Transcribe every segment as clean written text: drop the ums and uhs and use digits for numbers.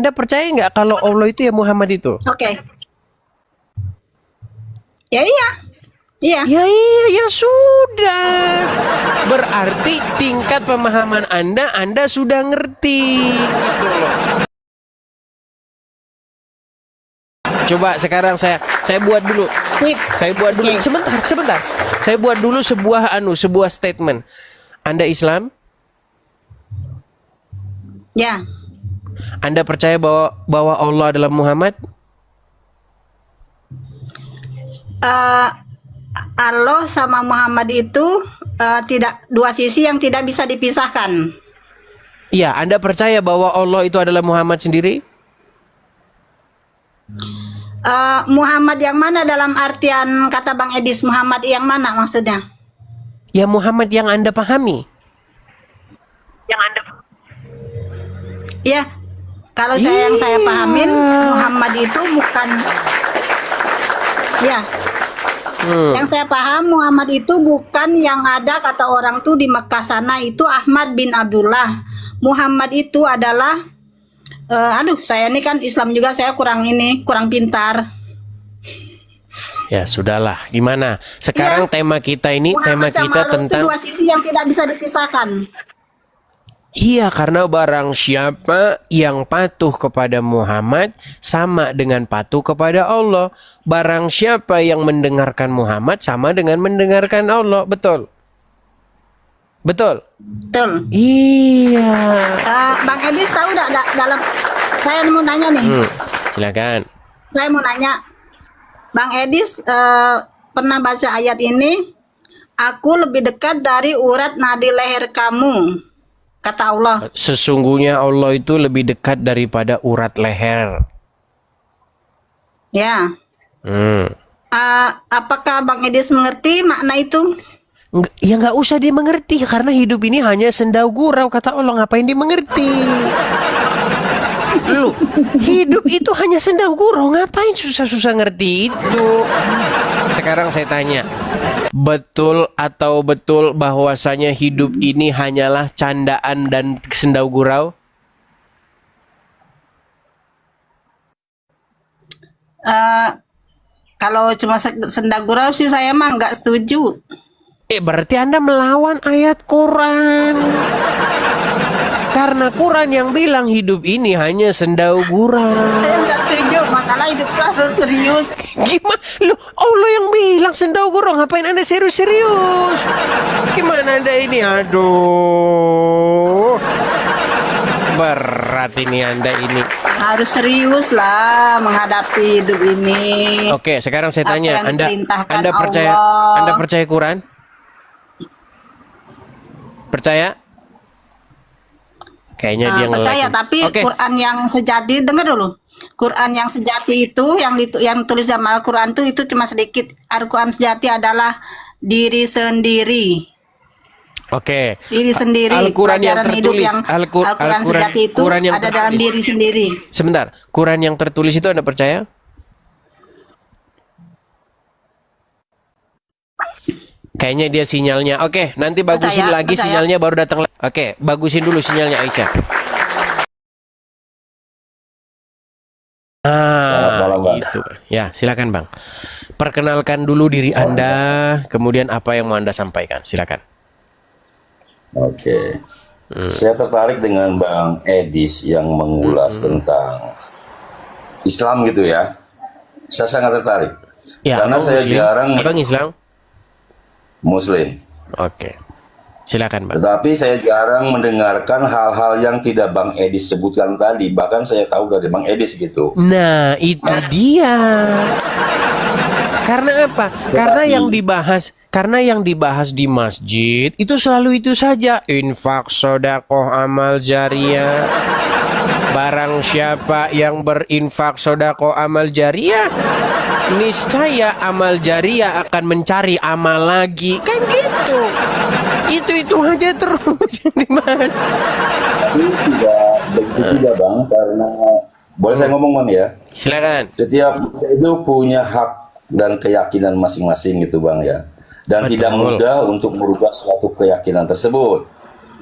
Anda percaya nggak kalau Allah itu ya Muhammad itu? Oke. Ya iya. Iya. Ya iya, ya sudah. Berarti tingkat pemahaman Anda sudah ngerti gitu loh. Coba sekarang saya buat dulu. Sip. Saya buat dulu. Oke. Sebentar. Saya buat dulu sebuah statement. Anda Islam? Ya. Anda percaya bahwa Allah adalah Muhammad? Allah sama Muhammad itu tidak dua sisi yang tidak bisa dipisahkan. Iya, Anda percaya bahwa Allah itu adalah Muhammad sendiri? Muhammad yang mana dalam artian kata Bang Edis, Muhammad yang mana maksudnya? Ya Muhammad yang Anda pahami. Ya, kalau yang saya pahamin Muhammad itu bukan. Ya, yang saya paham Muhammad itu bukan yang ada kata orang tuh di Mekah sana itu Ahmad bin Abdullah. Muhammad itu adalah saya ini kan Islam juga, saya kurang pintar. Ya sudahlah, gimana? Sekarang tema kita ini, Muhammad tema sama kita Allah itu tentang dua sisi yang tidak bisa dipisahkan. iya, karena barang siapa yang patuh kepada Muhammad sama dengan patuh kepada Allah. Barang siapa yang mendengarkan Muhammad sama dengan mendengarkan Allah. Betul? Betul? Betul. Iya. Bang Edis tahu dalam saya mau nanya nih. Silakan. Saya mau nanya, Bang Edis pernah baca ayat ini? Aku lebih dekat dari urat nadi leher kamu, kata Allah. Sesungguhnya Allah itu lebih dekat daripada urat leher. Ya. Apakah Bang Edis mengerti makna itu? Ya nggak usah dimengerti, karena hidup ini hanya sendau gurau, kata Allah. Ngapain dimengerti? Lu, hidup itu hanya sendau gurau, ngapain susah-susah ngerti itu? Sekarang saya tanya, betul atau betul bahwasanya hidup ini hanyalah candaan dan sendau gurau? Kalau cuma senda gurau sih saya mah nggak setuju. Berarti Anda melawan ayat Quran. Karena Quran yang bilang hidup ini hanya sendau gurau. Saya nggak setuju, masalah hidup itu harus serius. Gimana? Lu, Allah yang bilang sendau gurau, ngapain Anda serius-serius? Gimana Anda ini? Aduh. Berat ini Anda ini. Harus serius lah menghadapi hidup ini. Oke, sekarang saya Apa tanya, yang Anda diperintahkan percaya Allah. Anda percaya Quran? Percaya? Kayaknya dia percaya, ngelakuin. tapi Oke. Quran yang sejati, dengar dulu. Quran yang sejati itu yang tulis dalam Al-Quran itu cuma sedikit. Al-Quran sejati adalah diri sendiri. Oke. Diri sendiri. Al-Quran yang Pelajaran hidup tertulis, yang Al-Quran sejati itu Quran yang ada dalam tertulis. diri sendiri. Sebentar, Quran yang tertulis itu Anda percaya? Kayaknya dia sinyalnya. Oke, nanti bagusin lagi percaya. sinyalnya baru datang. Oke, bagusin dulu sinyalnya Aisyah. Malam, Bang. Gitu. Ya, silakan Bang. Perkenalkan dulu diri Anda, kemudian apa yang mau Anda sampaikan. Silakan. Oke. Saya tertarik dengan Bang Edis yang mengulas tentang Islam gitu ya. Saya sangat tertarik. Ya, Karena Abang saya Muslim. jarang Abang Islam. Muslim. Oke. Silakan Bang. Tetapi saya jarang mendengarkan hal-hal yang tidak Bang Edis sebutkan tadi. Bahkan saya tahu dari Bang Edis gitu. Nah, itu dia. Karena apa? Karena yang dibahas di masjid itu selalu itu saja. Infak, sedekah, amal jariah. Barang siapa yang berinfak, sedekah, amal jariah, niscaya amal jariah akan mencari amal lagi. Kan gitu. Itu aja terus yang dibahas. Tapi tidak begitu juga Bang, karena boleh saya ngomong Bang ya. Silakan. Setiap itu punya hak dan keyakinan masing-masing gitu Bang ya. Dan Betul. tidak mudah untuk merubah suatu keyakinan tersebut.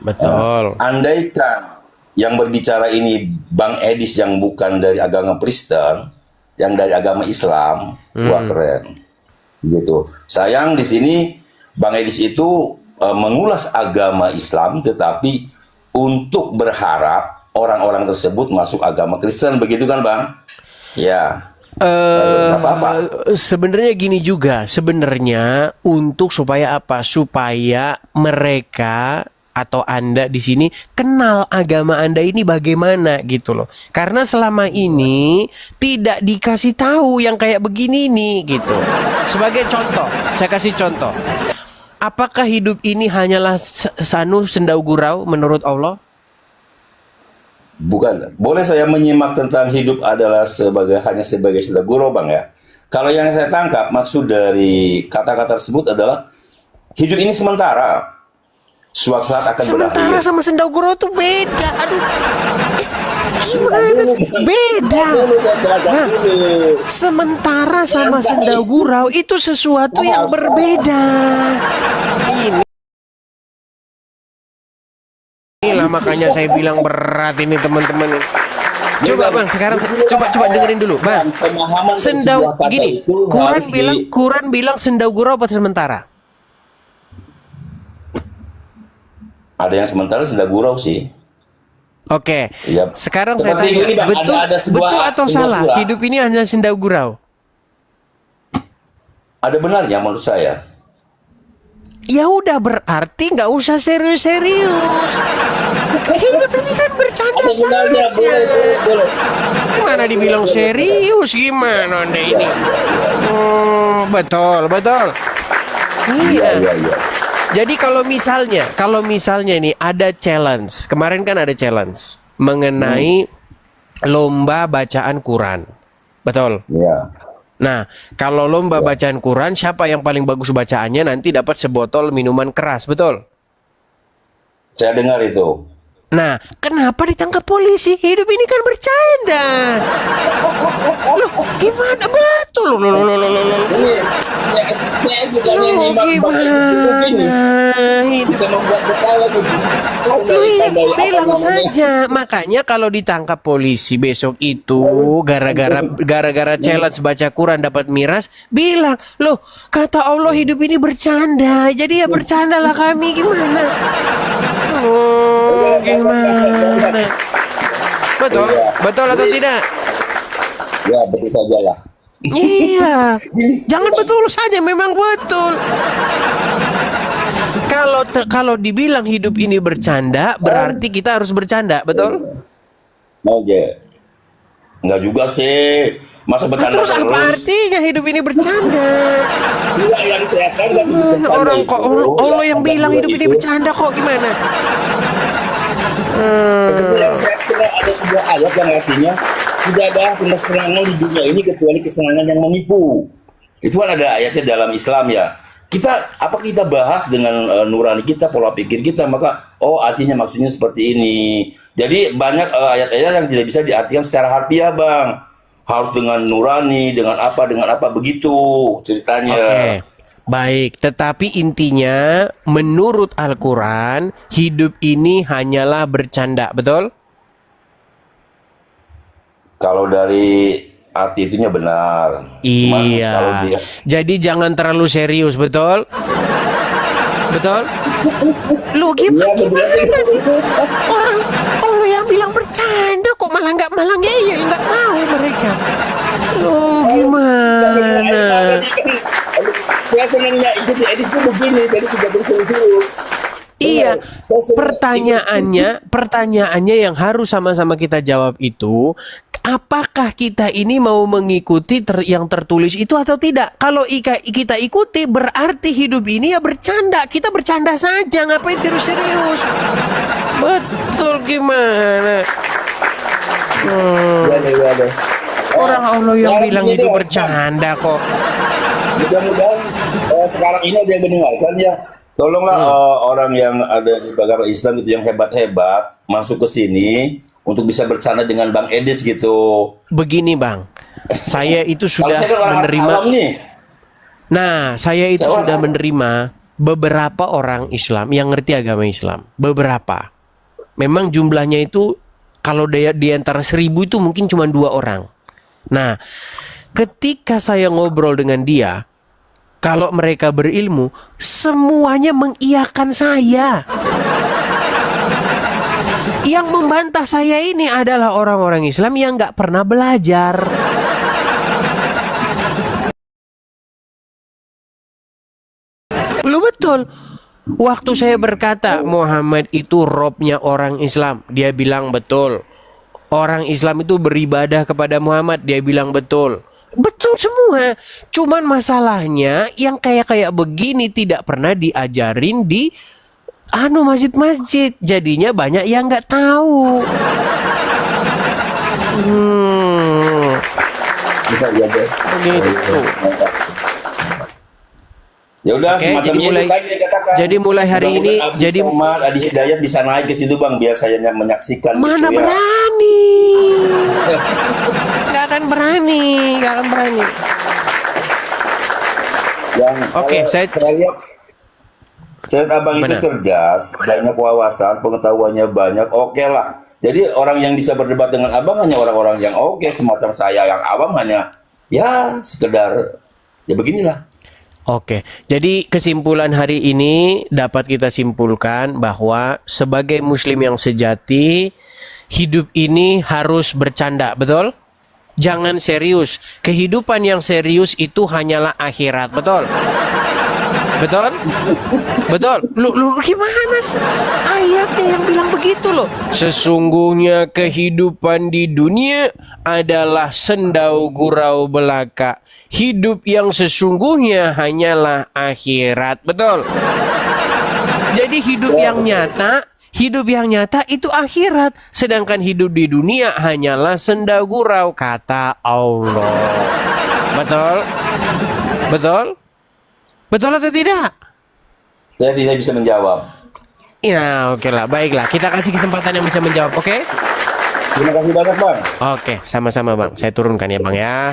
Betul. Andaikan yang berbicara ini Bang Edis yang bukan dari agama Kristen, yang dari agama Islam, wah keren. Gitu. Sayang di sini Bang Edis itu mengulas agama Islam, tetapi untuk berharap orang-orang tersebut masuk agama Kristen, begitu kan Bang? Ya. Nggak apa-apa. Sebenarnya gini juga, sebenarnya untuk supaya apa? Supaya mereka atau Anda di sini kenal agama Anda ini bagaimana gitu loh. Karena selama ini tidak dikasih tahu yang kayak begini nih gitu. Sebagai contoh, saya kasih contoh. Apakah hidup ini hanyalah sendau gurau menurut Allah? Bukan. Boleh saya menyimak tentang hidup adalah hanya sebagai sendau gurau Bang ya? Kalau yang saya tangkap maksud dari kata-kata tersebut adalah hidup ini sementara. Suatu saat akan Sementara berakhir. sama sendau gurau tuh beda. Aduh. Gimana sih? Beda. Nah, sementara sama sendau gurau itu sesuatu yang berbeda. Inilah makanya saya bilang berat ini teman-teman. Coba Bang, sekarang coba dengerin dulu, Bang. Pemahaman dari Sendau sebuah kata gini, itu harus Quran bilang sendau gurau apa sementara? ada yang sementara sendau gurau sih. Oke. Iya. Sekarang saya Seperti tanya, ini, Bang, betul ada sebuah- betul atau sebuah salah? surah. Hidup ini hanya sendau gurau. Ada benarnya menurut saya. Ya udah berarti nggak usah serius-serius. Hidup ini kan bercanda saja. boleh. Gimana dibilang serius gimana Anda ini? Betul. Iya. Iya. Jadi kalau misalnya nih ada challenge. Kemarin kan ada challenge mengenai lomba bacaan Quran. Betul. Iya. Nah, kalau lomba bacaan Quran, siapa yang paling bagus bacaannya nanti dapat sebotol minuman keras, betul? Saya dengar itu. Nah, kenapa ditangkap polisi? Hidup ini kan bercanda. Loh, gimana? Betul. Loh, gimana? Bisa membuat ketawa Bilang saja. Makanya kalau ditangkap polisi besok itu gara-gara challenge baca Quran dapat miras, bilang, loh kata Allah hidup ini bercanda. Jadi ya bercandalah kami gimana? Gimana? Betul atau tidak? Ya, betul saja lah. Iya. Jangan betul saja, memang betul. Kalau dibilang hidup ini bercanda, berarti kita harus bercanda, betul? Oke. Enggak juga sih. Masa bercanda Terus apa artinya hidup ini bercanda? Enggak, yang saya kan Orang kok Allah yang bilang hidup ini bercanda kok gimana? Yang saya kira ada sebuah ayat yang artinya tidak ada kesenangan di dunia ini kecuali kesenangan yang menipu. Itu kan ada ayatnya dalam Islam ya. Kita bahas dengan nurani kita, pola pikir kita, maka artinya maksudnya seperti ini. Jadi banyak ayat-ayat yang tidak bisa diartikan secara harfiah, Bang. Harus dengan nurani, dengan apa begitu ceritanya. Oke. Baik, tetapi intinya menurut Al-Quran hidup ini hanyalah bercanda, betul? Kalau dari arti itunya benar. Cuman kalau Iya. dia Jadi jangan terlalu serius, betul? Betul? Lu gimana sih? Orang Allah yang bilang bercanda kok malah nggak nggak mau mereka. Lu gimana? Saya senangnya ikut Edis tuh begini, jadi tidak berserius. Iya, pertanyaannya yang harus sama-sama kita jawab itu, apakah kita ini mau mengikuti yang tertulis itu atau tidak? Kalau kita ikuti, berarti hidup ini ya bercanda. Kita bercanda saja, ngapain serius-serius? Betul gimana? Iya. Orang Allah yang bilang itu bercanda kok. Mudah-mudahan sekarang ini ada yang mendengarkan ya. Tolonglah orang yang ada di agama Islam itu yang hebat-hebat masuk ke sini untuk bisa bercanda dengan Bang Edis gitu. Begini Bang, saya itu Kalau sudah saya kan orang menerima. awam nih. Nah, saya itu Saya sudah orang- menerima beberapa orang Islam yang ngerti agama Islam. Beberapa. Memang jumlahnya itu Kalau di antara 1.000 itu mungkin cuma 2 orang. Nah, ketika saya ngobrol dengan dia, kalau mereka berilmu, semuanya mengiyakan saya. Yang membantah saya ini adalah orang-orang Islam yang nggak pernah belajar. Lu betul. Waktu saya berkata Muhammad itu robnya orang Islam, dia bilang betul. Orang Islam itu beribadah kepada Muhammad, dia bilang betul. Betul semua. Cuman masalahnya yang kayak begini tidak pernah diajarin di masjid-masjid. Jadinya banyak yang nggak tahu. Bisa jadi. Begitu. Ya udah, Oke, semacam jadi itu mulai- tadi saya katakan. jadi mulai hari Mudah-mudahan ini- Abdi jadi- Somad, Adi Hidayat bisa naik ke situ bang, biar saya menyaksikan. Mana gitu, ya. berani? Gak akan berani. Yang Oke, saya lihat abang itu Benar. cerdas, banyak wawasan, pengetahuannya banyak. Oke lah. Jadi orang yang bisa berdebat dengan abang hanya orang-orang yang oke, semacam saya yang awam hanya ya sekedar ya beginilah. Oke, jadi kesimpulan hari ini dapat kita simpulkan bahwa sebagai muslim yang sejati, hidup ini harus bercanda, betul? Jangan serius. Kehidupan yang serius itu hanyalah akhirat, betul? Betul? Betul? Lu gimana sih? Ayatnya yang bilang begitu loh. Sesungguhnya kehidupan di dunia adalah sendau gurau belaka. Hidup yang sesungguhnya hanyalah akhirat. Betul? Jadi hidup yang nyata itu akhirat. Sedangkan hidup di dunia hanyalah sendau gurau, kata Allah. Betul? Betul? Betul atau tidak? Saya tidak bisa menjawab. Ya, oke lah. Baiklah, kita kasih kesempatan yang bisa menjawab, oke? Terima kasih banyak bang. Oke, sama-sama Bang. Saya turunkan ya Bang ya.